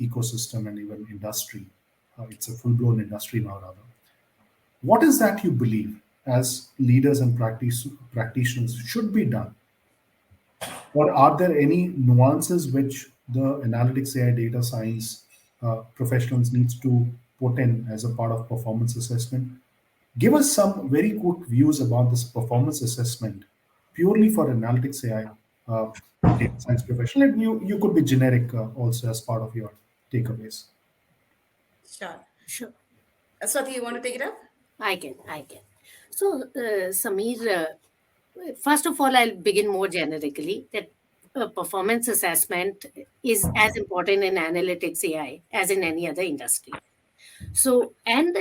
ecosystem and even industry. It's a full-blown industry now, rather. What is that you believe as leaders and practitioners should be done? Or are there any nuances which the analytics AI data science professionals needs to put in as a part of performance assessment? Give us some very quick views about this performance assessment purely for analytics AI data science professional. And you could be generic also as part of your takeaways. Sure. Sure. Swati, you want to take it up? I can. So, Sameer, first of all, I'll begin more generically that performance assessment is as important in analytics AI as in any other industry. So, and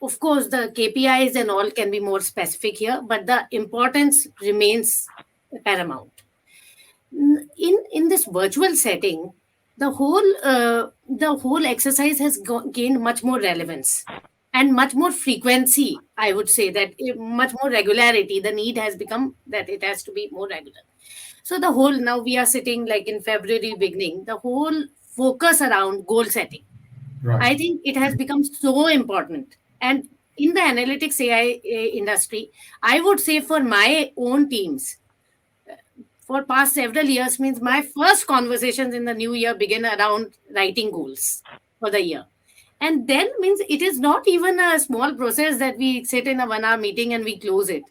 of course, the KPIs and all can be more specific here, but the importance remains paramount. In this virtual setting, the whole exercise has gained much more relevance and much more frequency. I would say that much more regularity. The need has become that it has to be more regular. So the whole, now we are sitting like in February beginning, the whole focus around goal setting, Right. I think it has become so important. And in the analytics AI industry, I would say for my own teams, for past several years, means my first conversations in the new year begin around writing goals for the year. And then means it is not even a small process that we sit in a 1 hour meeting and we close it.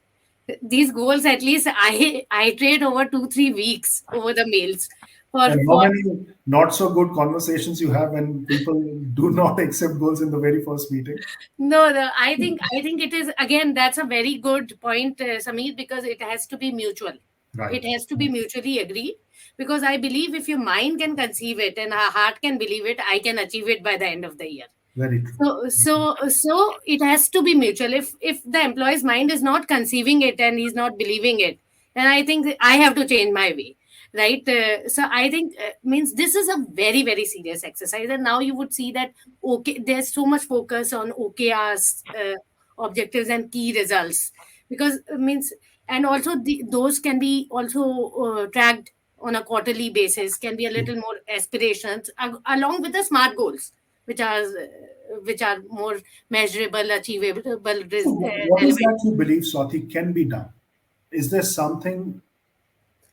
These goals, at least I trade over 2 3 weeks over the mails And how for many not so good conversations you have when people do not accept goals in the very first meeting? no, I think it is, again, that's a very good point, Sameer, because it has to be mutual. Right. It has to be mutually agreed, because I believe if your mind can conceive it and our heart can believe it, I can achieve it by the end of the year. Very true. So it has to be mutual. If the employee's mind is not conceiving it and he's not believing it, then I think I have to change my way, right? So I think means this is a very very serious exercise, and now you would see that okay, there's so much focus on OKRs, objectives and key results, because means, and also those can be also tracked on a quarterly basis, can be a little more aspirations along with the smart goals, which are more measurable, achievable, So what is relevant. that you believe, Swati, can be done? Is there something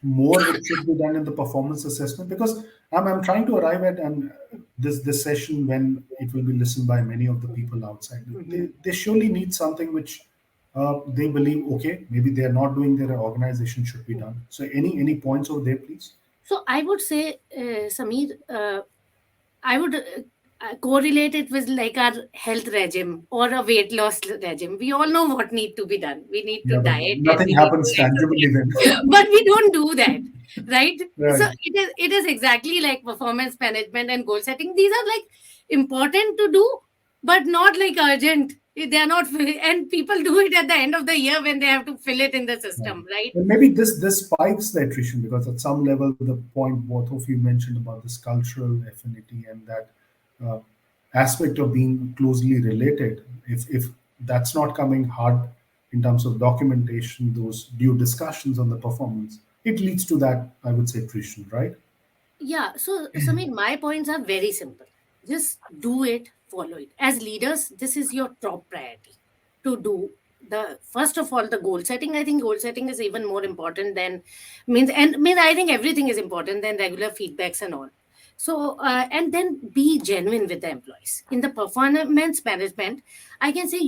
more which should be done in the performance assessment? Because I'm trying to arrive at and this session when it will be listened by many of the people outside. They surely need something which they believe, okay, maybe they are not doing, their organization should be done. So any points over there, please? So I would say, Sameer, I would correlate it with like our health regime or a weight loss regime. We all know what need to be done. We need to Yeah, but diet and nothing we need happens to tangibly then. exercise, but we don't do that, right? So Right. it is exactly like performance management and goal setting. These are like important to do, but not like urgent. They are not, and people do it at the end of the year when they have to fill it in the Right. system, right? And maybe this spikes the attrition because at some level, the point both of you mentioned about this cultural affinity and that uh, aspect of being closely related, if that's not coming hard in terms of documentation, those due discussions on the performance, it leads to that, I would say, attrition, right? Yeah, so Samir, my points are very simple. Just do it, follow it. As leaders, this is your top priority to do. The first of all, the goal setting. I think goal setting is even more important than means I think everything is important than regular feedbacks and all. So and then be genuine with the employees in the performance management. I can say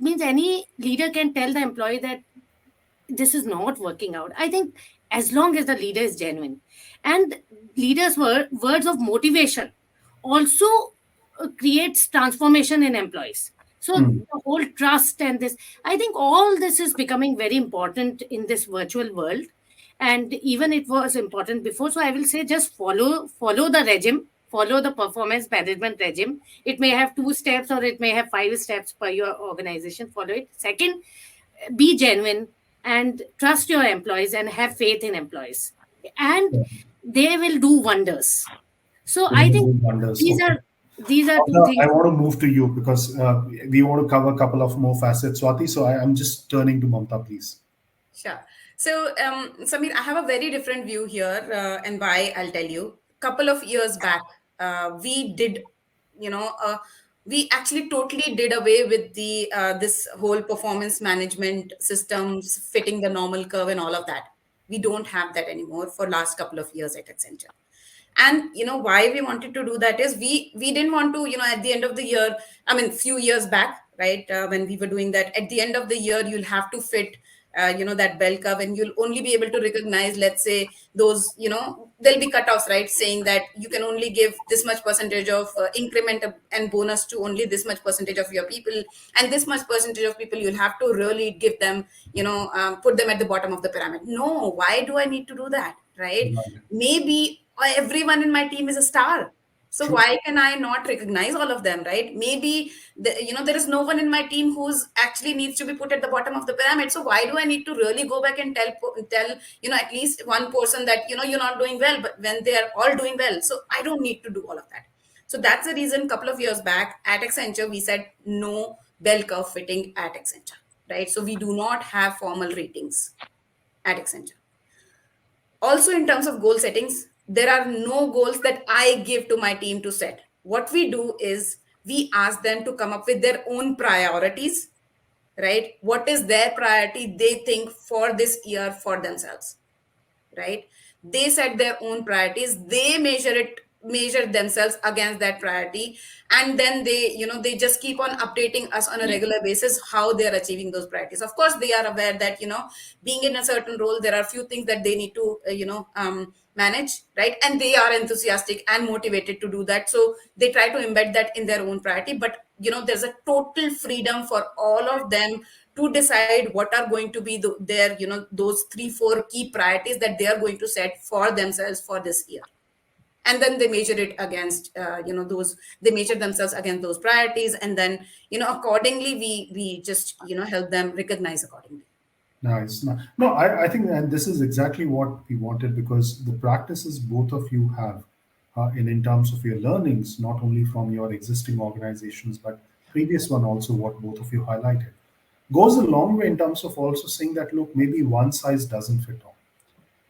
means any leader can tell the employee that this is not working out. I think as long as the leader is genuine, and leaders' words of motivation also creates transformation in employees. So Hmm. the whole trust and this, I think all this is becoming very important in this virtual world, and even it was important before. So I will say just follow the regime, follow the performance management regime. It may have 2 steps or it may have 5 steps per your organization. Follow it. Second, be genuine and trust your employees and have faith in employees. and they will do wonders. So They I will think do wonders. these Okay. are these are two Mamta, things. I want to move to you because we want to cover a couple of more facets, Swati. So I'm just turning to Mamta, please. Sure. So, Samir, I have a very different view here, and why I'll tell you. Couple of years back, we did, you know, we actually totally did away with the this whole performance management systems fitting the normal curve and all of that. We don't have that anymore for last couple of years at Accenture. And why we wanted to do that is we didn't want to, at the end of the year, I mean few years back, right, when we were doing that, at the end of the year you'll have to fit that bell curve, and you'll only be able to recognize, let's say, those, there'll be cutoffs, right, saying that you can only give this much percentage of increment and bonus to only this much percentage of your people, and this much percentage of people you'll have to really give them, put them at the bottom of the pyramid. No, why do I need to do that, right? Right. Maybe everyone in my team is a star, so True. why can I not recognize all of them, right? Maybe there is no one in my team who's actually needs to be put at the bottom of the pyramid, so why do I need to really go back and tell at least one person that you're not doing well, but when they are all doing well? So I don't need to do all of that. So that's the reason couple of years back at Accenture we said no bell curve fitting at Accenture, right? So we do not have formal ratings at Accenture. Also, in terms of goal settings, there are no goals that I give to my team to set. What we do is we ask them to come up with their own priorities, right? What is their priority they think for this year for themselves, right? They set their own priorities, they measure themselves against that priority, and then they just keep on updating us on a regular basis how they are achieving those priorities. Of course they are aware that being in a certain role, there are a few things that they need to manage, right? And they are enthusiastic and motivated to do that, so they try to embed that in their own priority. But there's a total freedom for all of them to decide what are going to be their those 3-4 key priorities that they are going to set for themselves for this year. And then they measure it against those, they measure themselves against those priorities, and then accordingly we just help them recognize accordingly. Nice. No, I think, and this is exactly what we wanted, because the practices both of you have in terms of your learnings, not only from your existing organizations, but previous one also, what both of you highlighted, goes a long way in terms of also saying that, look, maybe one size doesn't fit all.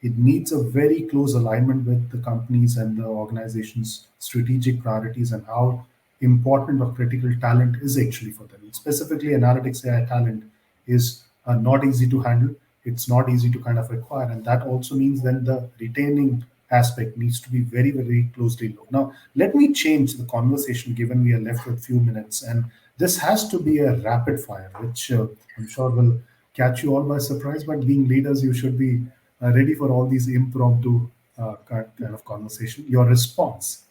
It needs a very close alignment with the companies and the organization's strategic priorities and how important or critical talent is actually for them. Specifically, analytics AI talent is not easy to handle. It's not easy to kind of acquire. And that also means then the retaining aspect needs to be very, very closely looked. Now, let me change the conversation given we are left with few minutes. And this has to be a rapid fire, which I'm sure will catch you all by surprise. But being leaders, you should be ready for all these impromptu kind of conversation. Your response,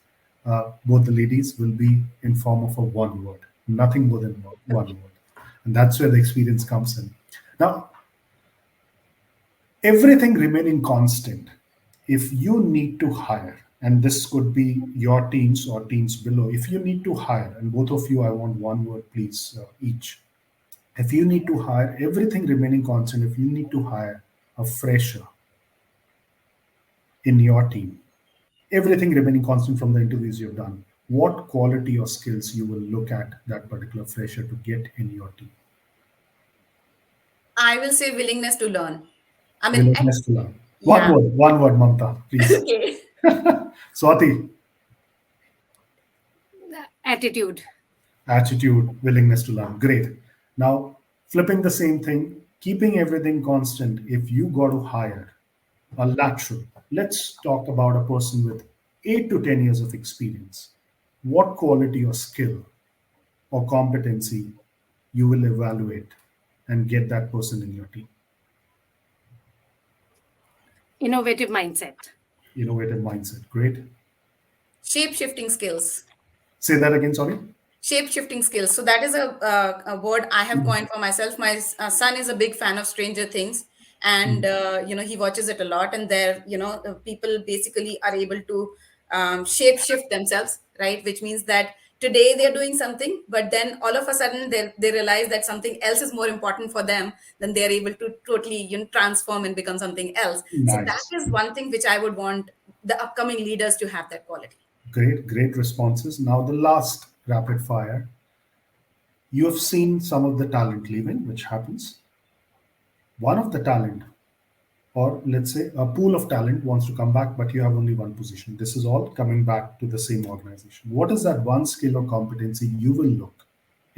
both the ladies, will be in form of a one word, nothing more than one word. And that's where the experience comes in. Now, everything remaining constant, if you need to hire, and this could be your teams or teams below, if you need to hire, and both of you, I want one word, please, each. If you need to hire, everything remaining constant, if you need to hire a fresher in your team, everything remaining constant from the interviews you've done, what quality or skills you will look at that particular fresher to get in your team? I will say willingness to learn. I mean, Willingness to learn. yeah. One word, Mamta, please. Okay. Swati, Attitude. attitude, willingness to learn. Great. Now, flipping the same thing, keeping everything constant, if you got to hire a lateral, let's talk about a person with 8 to 10 years of experience. What quality or skill or competency you will evaluate and get that person in your team? Innovative mindset. Innovative mindset. Great. Shape shifting skills. Say that again, sorry. Shape shifting skills. So that is a word I have coined for myself. My son is a big fan of Stranger Things, and he watches it a lot. And there, people basically are able to shape shift themselves, right? Which means that today they're doing something, but then all of a sudden they realize that something else is more important for them, then they're able to totally, transform and become something else. So that Nice. is one thing which I would want the upcoming leaders to have that quality. Great responses. Now, the last rapid fire. You have seen some of the talent leaving, which happens. One of the talent, or let's say a pool of talent, wants to come back, but you have only one position. This is all coming back to the same organization. What is that one skill or competency you will look,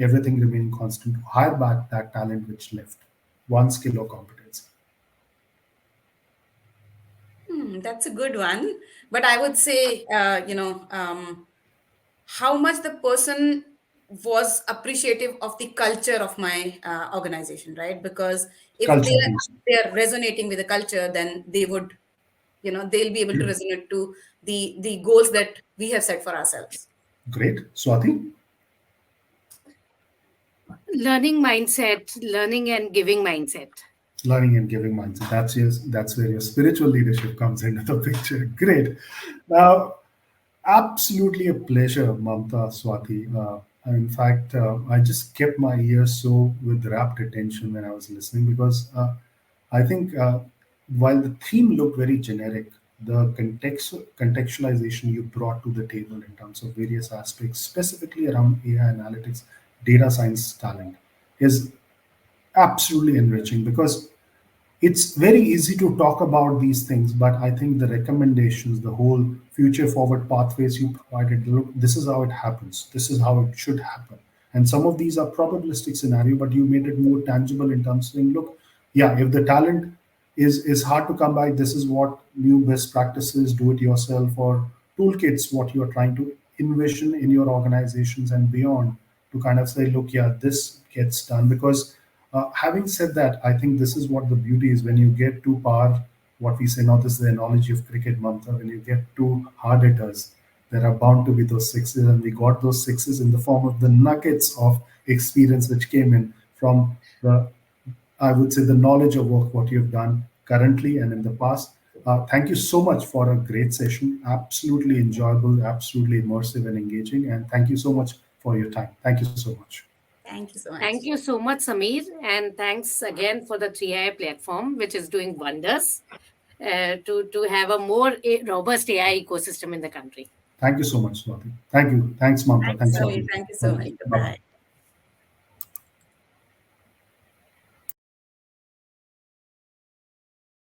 everything remaining constant, to hire back that talent which left? One skill or competency. That's a good one. But I would say, how much the person was appreciative of the culture of my organization, right? Because if Culture piece. they're resonating with the culture, then they would, they'll be able to resonate to the goals that we have set for ourselves. Great. Swati? Learning mindset, learning and giving mindset. Learning and giving mindset. That's where your spiritual leadership comes into the picture. Great. Now, absolutely a pleasure, Mamta, Swati. In fact, I just kept my ears so with rapt attention when I was listening, because I think while the theme looked very generic, the contextualization you brought to the table in terms of various aspects, specifically around AI analytics, data science talent, is absolutely enriching, because it's very easy to talk about these things, but I think the recommendations, the whole future forward pathways you provided, look, this is how it happens, this is how it should happen. And some of these are probabilistic scenario, but you made it more tangible in terms of saying, look, yeah, if the talent is hard to come by, this is what new best practices, do it yourself, or toolkits, what you're trying to envision in your organizations and beyond, to kind of say, look, yeah, this gets done. Because having said that, I think this is what the beauty is when you get to par, what we say now, this is the analogy of cricket, Mamta, when you get to hard hitters, there are bound to be those sixes, and we got those sixes in the form of the nuggets of experience which came in from the, I would say, the knowledge of work, what you've done currently and in the past. Thank you so much for a great session. Absolutely enjoyable, absolutely immersive and engaging. And thank you so much for your time. Thank you so much. Thank you so much. Thank you so much, Sameer. And thanks again for the 3i platform, which is doing wonders to have a more robust AI ecosystem in the country. Thank you so much, Swati. Thank you. Thanks, Mamta. Thanks, Sameer. Swati. Thank you so much. Bye. Bye.